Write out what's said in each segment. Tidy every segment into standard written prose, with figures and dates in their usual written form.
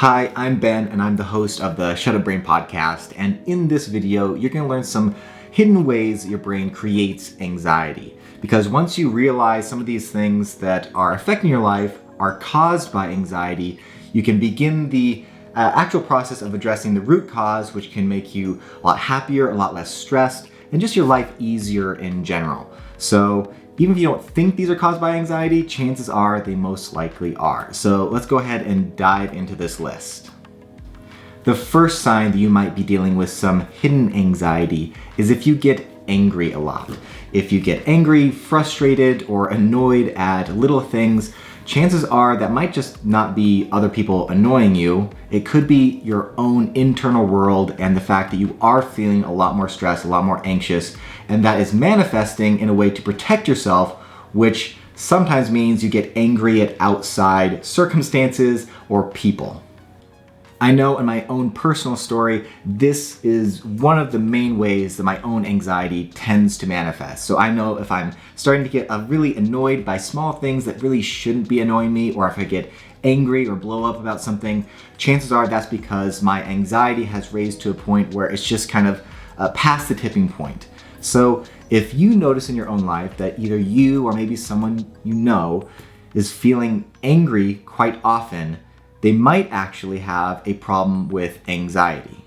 Hi, I'm Ben, and I'm the host of the Shut Up Brain podcast. And in this video, you're going to learn some hidden ways your brain creates anxiety. Because once you realize some of these things that are affecting your life are caused by anxiety, you can begin the actual process of addressing the root cause, which can make you a lot happier, a lot less stressed, and just your life easier in general. So even if you don't think these are caused by anxiety, chances are they most likely are. So let's go ahead and dive into this list. The first sign that you might be dealing with some hidden anxiety is if you get angry a lot. If you get angry, frustrated, or annoyed at little things, chances are that might just not be other people annoying you. It could be your own internal world and the fact that you are feeling a lot more stressed, a lot more anxious, and that is manifesting in a way to protect yourself, which sometimes means you get angry at outside circumstances or people. I know in my own personal story, this is one of the main ways that my own anxiety tends to manifest. So I know if I'm starting to get really annoyed by small things that really shouldn't be annoying me, or if I get angry or blow up about something, chances are that's because my anxiety has raised to a point where it's just kind of past the tipping point. So if you notice in your own life that either you or maybe someone you know is feeling angry quite often, they might actually have a problem with anxiety.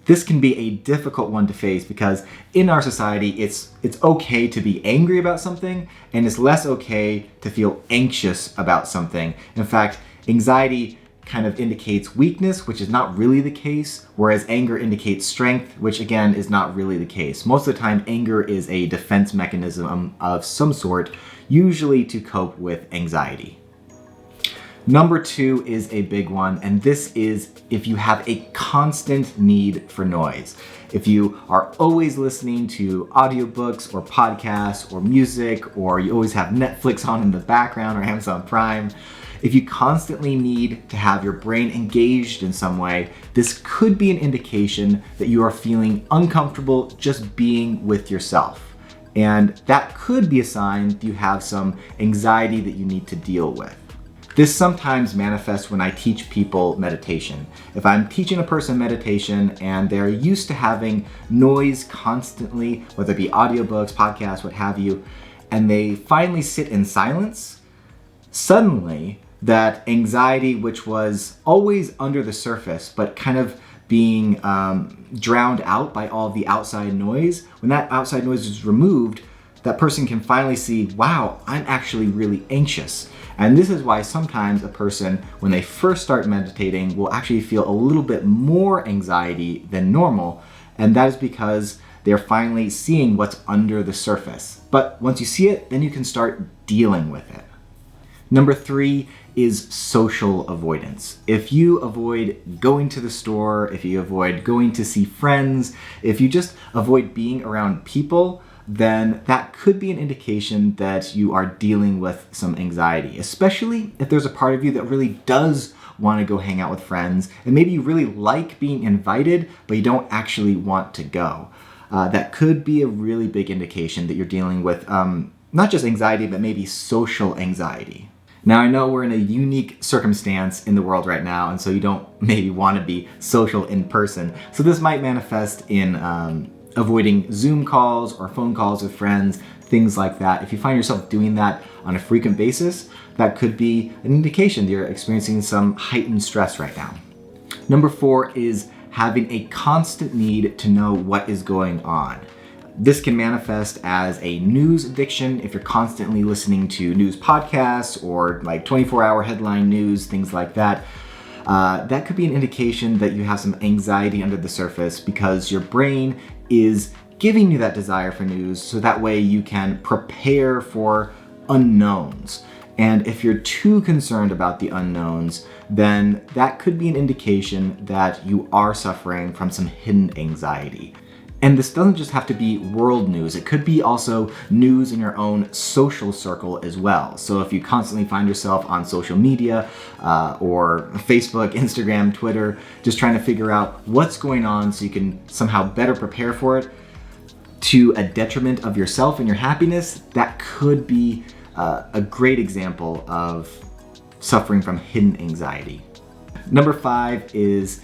This can be a difficult one to face because in our society, it's okay to be angry about something, and it's less okay to feel anxious about something. In fact, anxiety kind of indicates weakness, which is not really the case, whereas anger indicates strength, which again is not really the case. Most of the time, anger is a defense mechanism of some sort, usually to cope with anxiety. Number 2 is a big one, and this is if you have a constant need for noise. If you are always listening to audiobooks or podcasts or music, or you always have Netflix on in the background or Amazon Prime, if you constantly need to have your brain engaged in some way, this could be an indication that you are feeling uncomfortable just being with yourself. And that could be a sign that you have some anxiety that you need to deal with. This sometimes manifests when I teach people meditation. If I'm teaching a person meditation and they're used to having noise constantly, whether it be audiobooks, podcasts, what have you, and they finally sit in silence, suddenly that anxiety, which was always under the surface, but kind of being drowned out by all of the outside noise, when that outside noise is removed, that person can finally see, wow, I'm actually really anxious. And this is why sometimes a person, when they first start meditating, will actually feel a little bit more anxiety than normal. And that is because they're finally seeing what's under the surface. But once you see it, then you can start dealing with it. Number 3 is social avoidance. If you avoid going to the store, if you avoid going to see friends, if you just avoid being around people, then that could be an indication that you are dealing with some anxiety, especially if there's a part of you that really does want to go hang out with friends, and maybe you really like being invited, but you don't actually want to go. That could be a really big indication that you're dealing with not just anxiety, but maybe social anxiety. Now, I know we're in a unique circumstance in the world right now, and so you don't maybe want to be social in person. So this might manifest in avoiding Zoom calls or phone calls with friends, things like that. If you find yourself doing that on a frequent basis, that could be an indication that you're experiencing some heightened stress right now. Number 4 is having a constant need to know what is going on. This can manifest as a news addiction if you're constantly listening to news podcasts or like 24-hour headline news, things like that. That could be an indication that you have some anxiety under the surface because your brain is giving you that desire for news so that way you can prepare for unknowns. And if you're too concerned about the unknowns, then that could be an indication that you are suffering from some hidden anxiety. And this doesn't just have to be world news. It could be also news in your own social circle as well. So if you constantly find yourself on social media or Facebook, Instagram, Twitter, just trying to figure out what's going on so you can somehow better prepare for it to a detriment of yourself and your happiness, that could be a great example of suffering from hidden anxiety. Number 5 is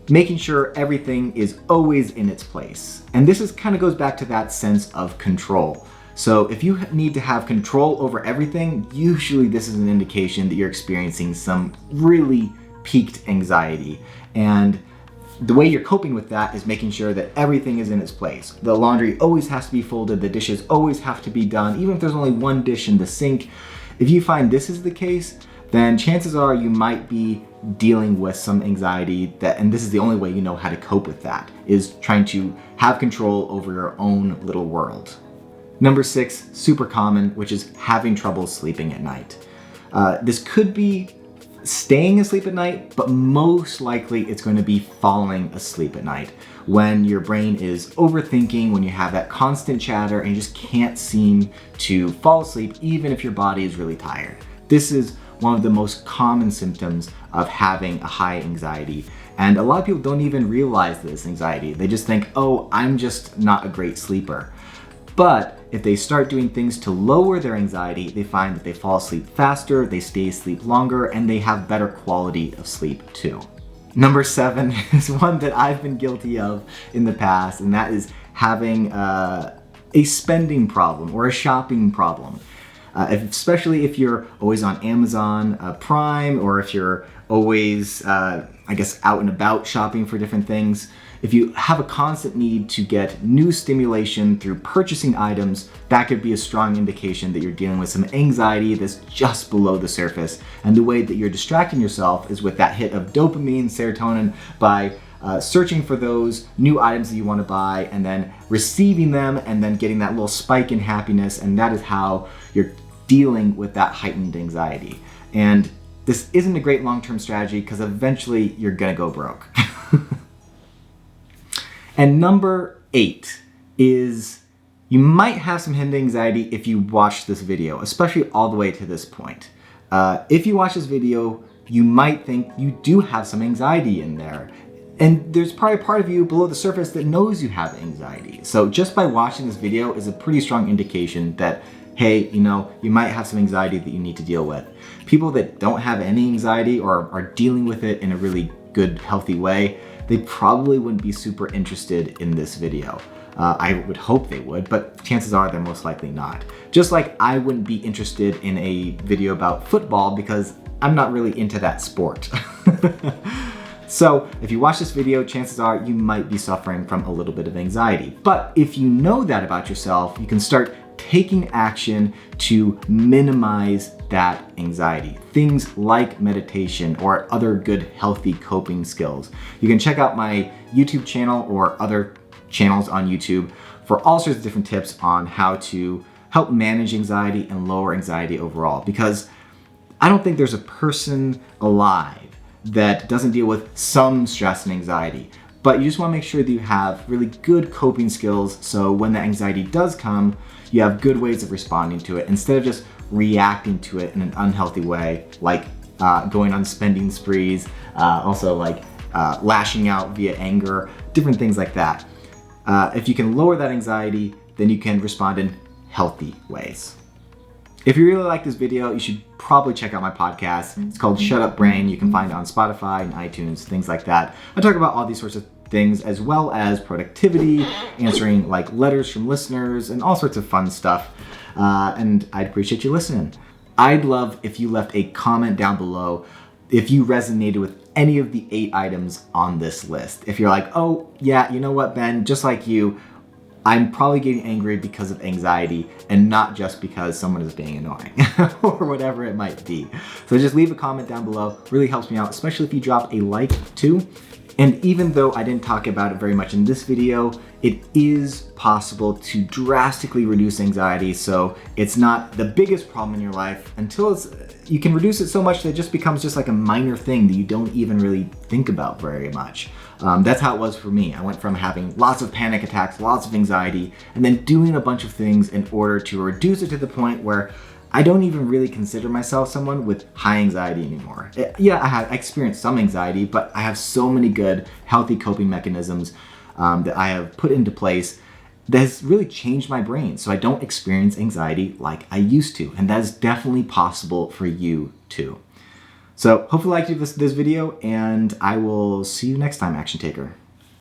making sure everything is always in its place. And this kind of goes back to that sense of control. So if you need to have control over everything, usually this is an indication that you're experiencing some really peaked anxiety. And the way you're coping with that is making sure that everything is in its place. The laundry always has to be folded, the dishes always have to be done, even if there's only one dish in the sink. If you find this is the case, then chances are you might be dealing with some anxiety and this is the only way you know how to cope with that, is trying to have control over your own little world. Number 6, super common, which is having trouble sleeping at night. This could be staying asleep at night, but most likely it's going to be falling asleep at night when your brain is overthinking, when you have that constant chatter and you just can't seem to fall asleep even if your body is really tired. This is one of the most common symptoms of having a high anxiety. And a lot of people don't even realize this anxiety. They just think, oh, I'm just not a great sleeper. But if they start doing things to lower their anxiety, they find that they fall asleep faster, they stay asleep longer, and they have better quality of sleep too. Number 7 is one that I've been guilty of in the past, and that is having a spending problem or a shopping problem. Especially if you're always on Amazon Prime, or if you're always, out and about shopping for different things. If you have a constant need to get new stimulation through purchasing items, that could be a strong indication that you're dealing with some anxiety that's just below the surface. And the way that you're distracting yourself is with that hit of dopamine, serotonin, by searching for those new items that you want to buy and then receiving them and then getting that little spike in happiness. And that is how you're dealing with that heightened anxiety. And this isn't a great long-term strategy because eventually you're gonna go broke. And number 8 is you might have some Hind anxiety if you watch this video, especially all the way to this point. If you watch this video, you might think you do have some anxiety in there. And there's probably a part of you below the surface that knows you have anxiety. So just by watching this video is a pretty strong indication that, hey, you might have some anxiety that you need to deal with. People that don't have any anxiety or are dealing with it in a really good, healthy way, they probably wouldn't be super interested in this video. I would hope they would, but chances are they're most likely not. Just like I wouldn't be interested in a video about football because I'm not really into that sport. So if you watch this video, chances are you might be suffering from a little bit of anxiety. But if you know that about yourself, you can start taking action to minimize that anxiety. Things like meditation or other good healthy coping skills. You can check out my YouTube channel or other channels on YouTube for all sorts of different tips on how to help manage anxiety and lower anxiety overall. Because I don't think there's a person alive that doesn't deal with some stress and anxiety. But you just want to make sure that you have really good coping skills so when the anxiety does come, you have good ways of responding to it instead of just reacting to it in an unhealthy way, like going on spending sprees, also like lashing out via anger, different things like that. If you can lower that anxiety, then you can respond in healthy ways. If you really like this video, you should probably check out my podcast. It's called Shut Up Brain. You can find it on Spotify and iTunes, things like that. I talk about all these sorts of things as well as productivity, answering like letters from listeners and all sorts of fun stuff. And I'd appreciate you listening. I'd love if you left a comment down below if you resonated with any of the 8 items on this list. If you're like, oh yeah, you know what, Ben, just like you, I'm probably getting angry because of anxiety and not just because someone is being annoying or whatever it might be. So just leave a comment down below. Really helps me out, especially if you drop a like too. And even though I didn't talk about it very much in this video, it is possible to drastically reduce anxiety so it's not the biggest problem in your life until you can reduce it so much that it just becomes just like a minor thing that you don't even really think about very much. That's how it was for me. I went from having lots of panic attacks, lots of anxiety, and then doing a bunch of things in order to reduce it to the point where I don't even really consider myself someone with high anxiety anymore. Yeah, I experienced some anxiety, but I have so many good, healthy coping mechanisms that I have put into place that has really changed my brain so I don't experience anxiety like I used to. And that is definitely possible for you too. So hopefully you liked this video, and I will see you next time, Action Taker.